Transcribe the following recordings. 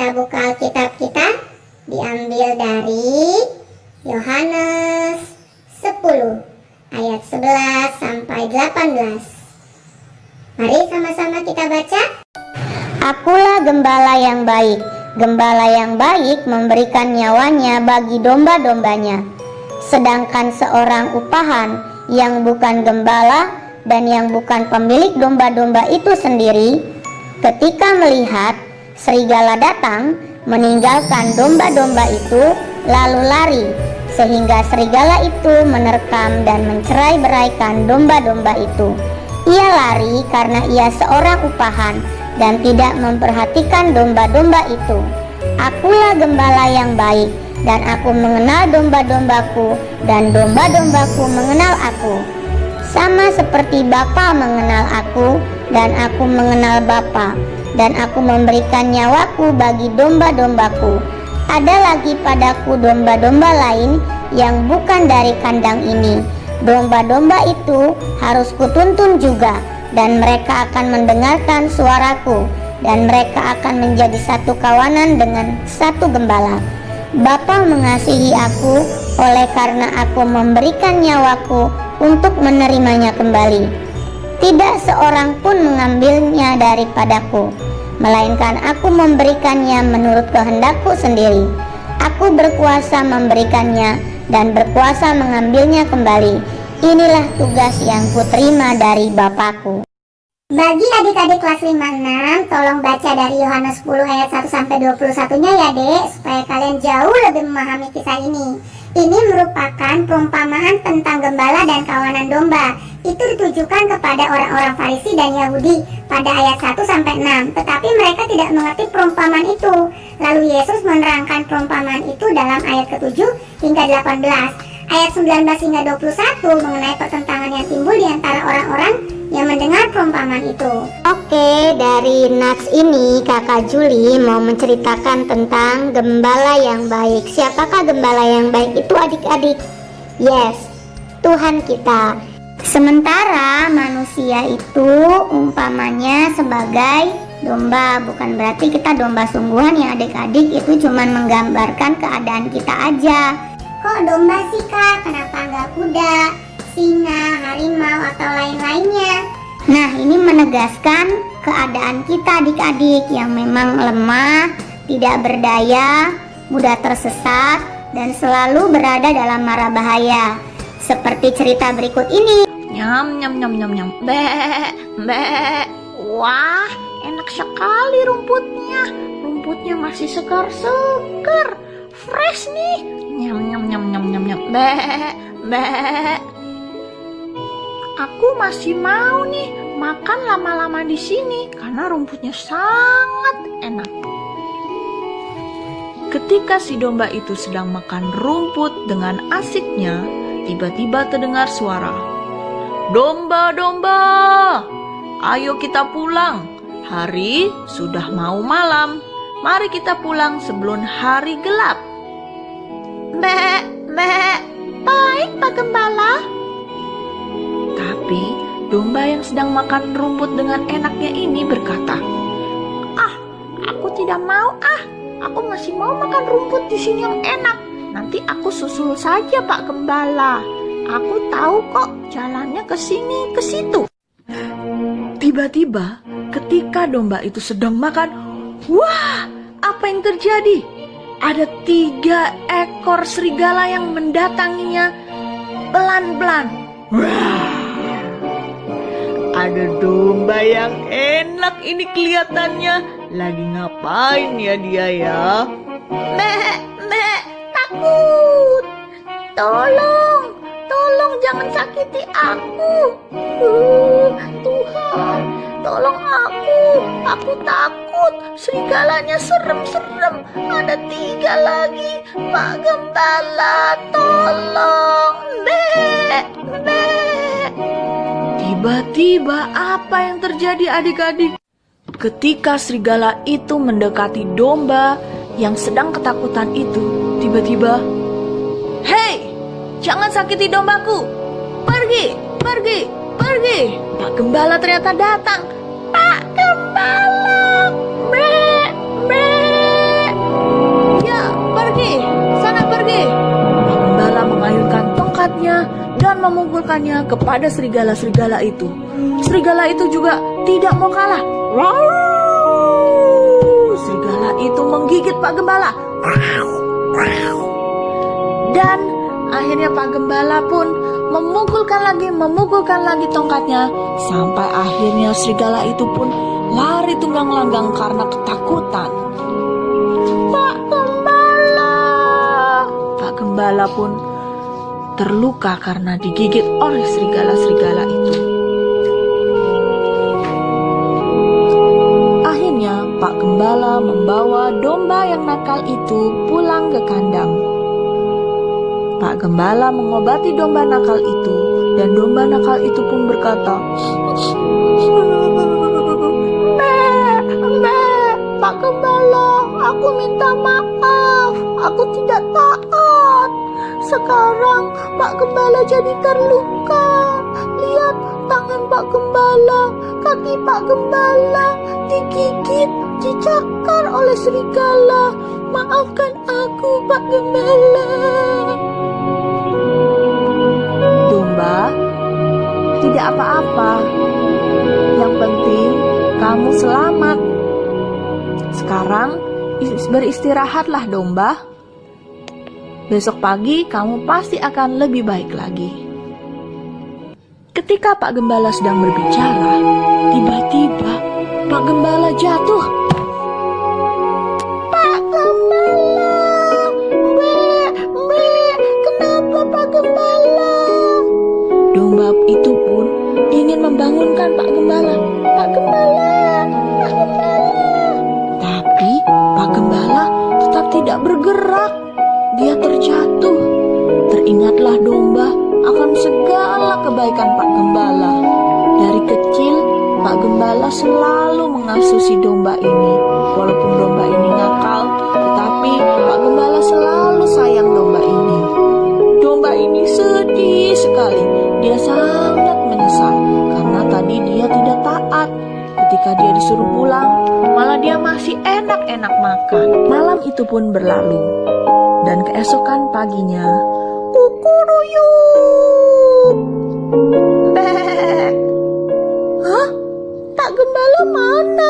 kita buka Alkitab kita, diambil dari Yohanes 10 ayat 11 sampai 18. Mari sama-sama kita baca. Akulah gembala yang baik. Gembala yang baik memberikan nyawanya bagi domba-dombanya. Sedangkan seorang upahan yang bukan gembala dan yang bukan pemilik domba-domba itu sendiri, ketika melihat serigala datang, meninggalkan domba-domba itu lalu lari, sehingga serigala itu menerkam dan mencerai-beraikan domba-domba itu. Ia lari karena ia seorang upahan dan tidak memperhatikan domba-domba itu. Akulah gembala yang baik, dan aku mengenal domba-dombaku, dan domba-dombaku mengenal aku. Sama seperti Bapa mengenal aku, dan aku mengenal Bapa, dan aku memberikan nyawaku bagi domba-dombaku. Ada lagi padaku domba-domba lain yang bukan dari kandang ini. Domba-domba itu harus kutuntun juga, dan mereka akan mendengarkan suaraku, dan mereka akan menjadi satu kawanan dengan satu gembala. Bapa mengasihi aku oleh karena aku memberikan nyawaku untuk menerimanya kembali. Tidak seorang pun mengambilnya daripadaku, melainkan aku memberikannya menurut kehendakku sendiri. Aku berkuasa memberikannya dan berkuasa mengambilnya kembali. Inilah tugas yang kuterima dari Bapakku. Bagi adik-adik kelas 5-6, tolong baca dari Yohanes 10 ayat 1 sampai 21-nya ya Dek, supaya kalian jauh lebih memahami kisah ini. Ini merupakan perumpamaan tentang gembala dan kawanan domba. Itu ditujukan kepada orang-orang Farisi dan Yahudi pada ayat 1 sampai 6, tetapi mereka tidak mengerti perumpamaan itu. Lalu Yesus menerangkan perumpamaan itu dalam ayat ke-7 hingga 18. Ayat 19 hingga 21 mengenai pertentangan yang timbul di antara orang-orang yang mendengar perumpamaan itu. Oke, dari Nats ini Kakak Juli mau menceritakan tentang gembala yang baik. Siapakah gembala yang baik itu adik-adik? Yes, Tuhan kita. Sementara manusia itu umpamanya sebagai domba, bukan berarti kita domba sungguhan ya adik-adik, itu cuma menggambarkan keadaan kita aja. Kok domba sih Kak? Kenapa nggak kuda, singa, harimau, atau lain-lainnya? Nah, ini menegaskan keadaan kita adik-adik yang memang lemah, tidak berdaya, mudah tersesat, dan selalu berada dalam mara bahaya. Seperti cerita berikut ini. Nyam nyam nyam nyam nyam. Be, be. Wah, enak sekali rumputnya. Rumputnya masih segar-segar, fresh nih. Nyam nyam nyam nyam nyam nyam. Be, be. Aku masih mau nih makan lama-lama di sini karena rumputnya sangat enak. Ketika si domba itu sedang makan rumput dengan asiknya, tiba-tiba terdengar suara. Domba-domba, ayo kita pulang. Hari sudah mau malam. Mari kita pulang sebelum hari gelap. Mbak, baik Pak Gembala. Tapi domba yang sedang makan rumput dengan enaknya ini berkata, aku tidak mau Aku masih mau makan rumput di sini yang enak. Nanti aku susul saja Pak Gembala. Aku tahu kok jalannya ke sini, ke situ. Tiba-tiba ketika domba itu sedang makan, wah, apa yang terjadi? Ada 3 ekor serigala yang mendatanginya pelan-pelan. Wah, ada domba yang enak ini kelihatannya. Lagi ngapain ya dia ya? Takut. Tolong jangan sakiti aku. Tuhan, tolong aku. Aku takut. Serigalanya serem-serem. Ada 3 lagi. Pak Gembala, tolong. Tiba-tiba apa yang terjadi adik-adik? Ketika serigala itu mendekati domba yang sedang ketakutan itu, tiba-tiba, "Hei, jangan sakiti dombaku! Pergi! Pak Gembala ternyata datang. Pak Gembala! kepada serigala-serigala itu. Serigala itu juga tidak mau kalah. Wow! Serigala itu menggigit Pak Gembala. Dan akhirnya Pak Gembala pun memukulkan lagi tongkatnya, sampai akhirnya serigala itu pun lari tunggang langgang karena ketakutan. Pak Gembala! Pak Gembala pun terluka karena digigit oleh serigala-serigala itu. Akhirnya Pak Gembala membawa domba yang nakal itu pulang ke kandang. Pak Gembala mengobati domba nakal itu, dan domba nakal itu pun berkata, Pak Gembala, aku minta maaf, aku tidak taat. Sekarang Pak Gembala jadi terluka. Lihat tangan Pak Gembala, kaki Pak Gembala digigit, dicakar oleh serigala. Maafkan aku, Pak Gembala. Domba, tidak apa-apa. Yang penting kamu selamat. Sekarang beristirahatlah domba. Besok pagi kamu pasti akan lebih baik lagi. Ketika Pak Gembala sedang berbicara, tiba-tiba Pak Gembala jatuh. Pak Gembala, kenapa Pak Gembala? Domba itu pun ingin membangunkan Pak Gembala. Pak Gembala, Pak Gembala. Tapi Pak Gembala tetap tidak bergerak. Dia terjatuh. Teringatlah domba akan segala kebaikan Pak Gembala. Dari kecil, Pak Gembala selalu mengasuh si domba ini. Walaupun domba ini nakal, tetapi Pak Gembala selalu sayang domba ini. Domba ini sedih sekali. Dia sangat menyesal karena tadi dia tidak taat. Ketika dia disuruh pulang, malah dia masih enak-enak makan. Malam itu pun berlalu. Dan keesokan paginya, kukuruyuk. Hah? Pak Gembala mana?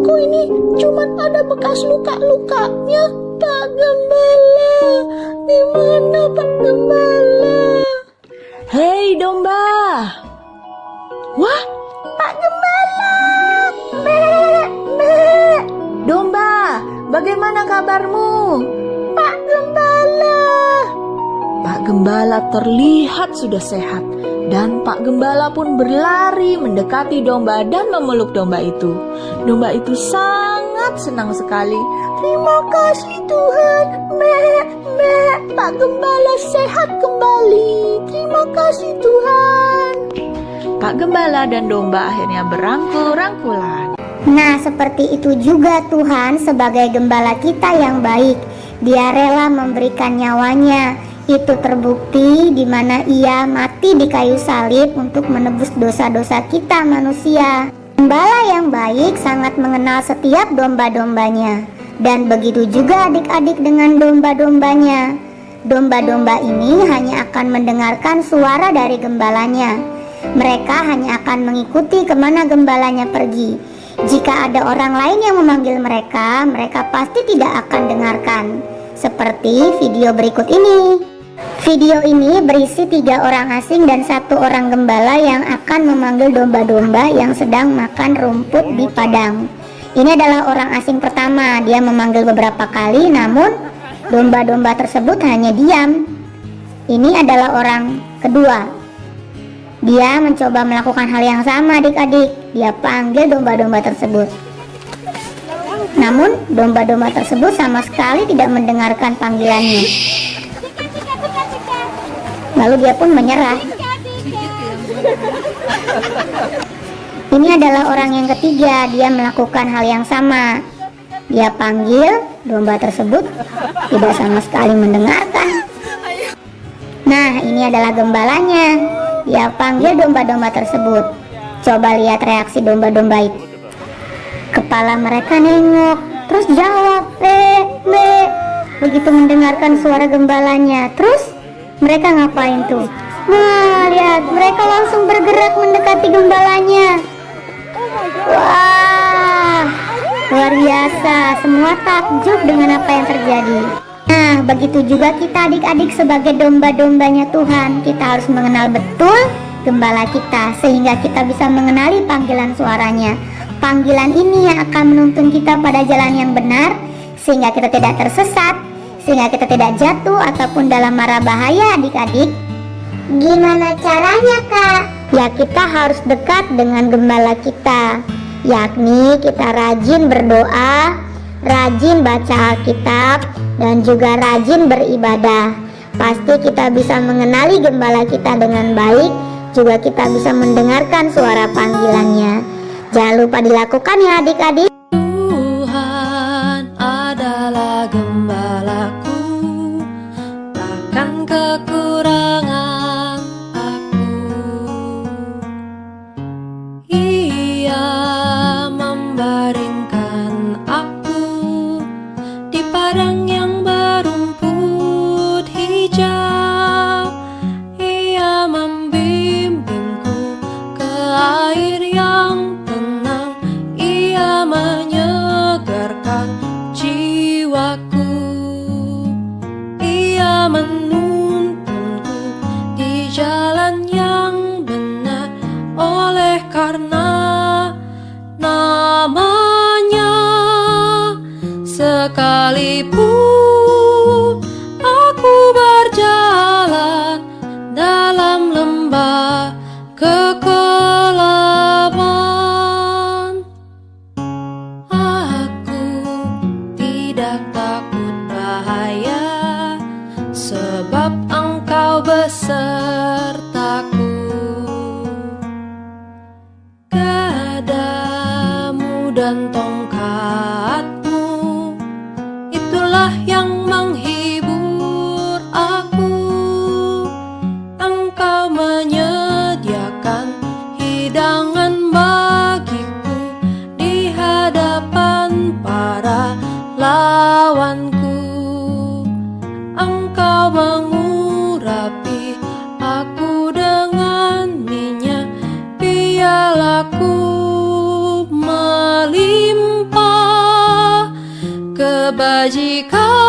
Kok ini cuma ada bekas luka-lukanya? Pak Gembala, di mana Pak Gembala? Hei domba. Wah, Pak Gembala. Domba, bagaimana kabarmu? Pak Gembala. Pak Gembala terlihat sudah sehat, dan Pak Gembala pun berlari mendekati domba dan memeluk domba itu. Domba itu sangat senang sekali. Terima kasih Tuhan, Pak Gembala sehat kembali. Terima kasih Tuhan. Pak Gembala dan domba akhirnya berangkul-rangkulan. Nah, seperti itu juga Tuhan sebagai gembala kita yang baik. Dia rela memberikan nyawanya. Itu terbukti di mana ia mati di kayu salib untuk menebus dosa-dosa kita manusia. Gembala yang baik sangat mengenal setiap domba-dombanya. Dan begitu juga adik-adik dengan domba-dombanya. Domba-domba ini hanya akan mendengarkan suara dari gembalanya. Mereka hanya akan mengikuti kemana gembalanya pergi. Jika ada orang lain yang memanggil mereka, mereka pasti tidak akan dengarkan. Seperti video berikut ini. Video ini berisi 3 orang asing dan 1 orang gembala yang akan memanggil domba-domba yang sedang makan rumput di padang. Ini adalah orang asing pertama. Dia memanggil beberapa kali, namun domba-domba tersebut hanya diam. Ini adalah orang kedua. Dia mencoba melakukan hal yang sama, adik-adik. Dia panggil domba-domba tersebut. Namun domba-domba tersebut sama sekali tidak mendengarkan panggilannya. Lalu dia pun menyerah. Ini adalah orang yang ketiga. Dia melakukan hal yang sama. Dia panggil domba tersebut, tidak sama sekali mendengarkan. Nah, ini adalah gembalanya. Dia panggil domba-domba tersebut. Coba lihat reaksi domba-domba itu. Kepala mereka nengok, terus jawab, Begitu mendengarkan suara gembalanya. Terus mereka ngapain tuh? Nah, lihat, mereka langsung bergerak mendekati gembalanya. Wah, luar biasa. Semua takjub dengan apa yang terjadi. Nah, begitu juga kita adik-adik sebagai domba-dombanya Tuhan. Kita harus mengenal betul gembala kita, sehingga kita bisa mengenali panggilan suaranya. Panggilan ini yang akan menuntun kita pada jalan yang benar, sehingga kita tidak tersesat, sehingga kita tidak jatuh ataupun dalam mara bahaya adik-adik. Gimana caranya, Kak? Ya, kita harus dekat dengan gembala kita, yakni kita rajin berdoa, rajin baca Alkitab, dan juga rajin beribadah. Pasti kita bisa mengenali gembala kita dengan baik, juga kita bisa mendengarkan suara panggilannya. Jangan lupa dilakukan ya adik-adik. Tuhan adalah gembalaku, takkan kekurangan aku. Ia membaringkan aku di padang yang berumput hijau. Ia membimbingku ke air yang tenang. Ia menyegarkan jiwaku. Ia menuntunku di jalan yang benar, oleh karena namanya. Sekalipun aku berjalan dalam lembah kekelaman, aku tidak takut bahaya, sebab Engkau besertaku. Gadamu dan tongkatmu, itulah yang menghibur aku. Engkau menyediakan hidangan bagiku di hadapan para lawanku. Engkau mengurapi aku dengan minyak, pialaku melimpah. Kebajikan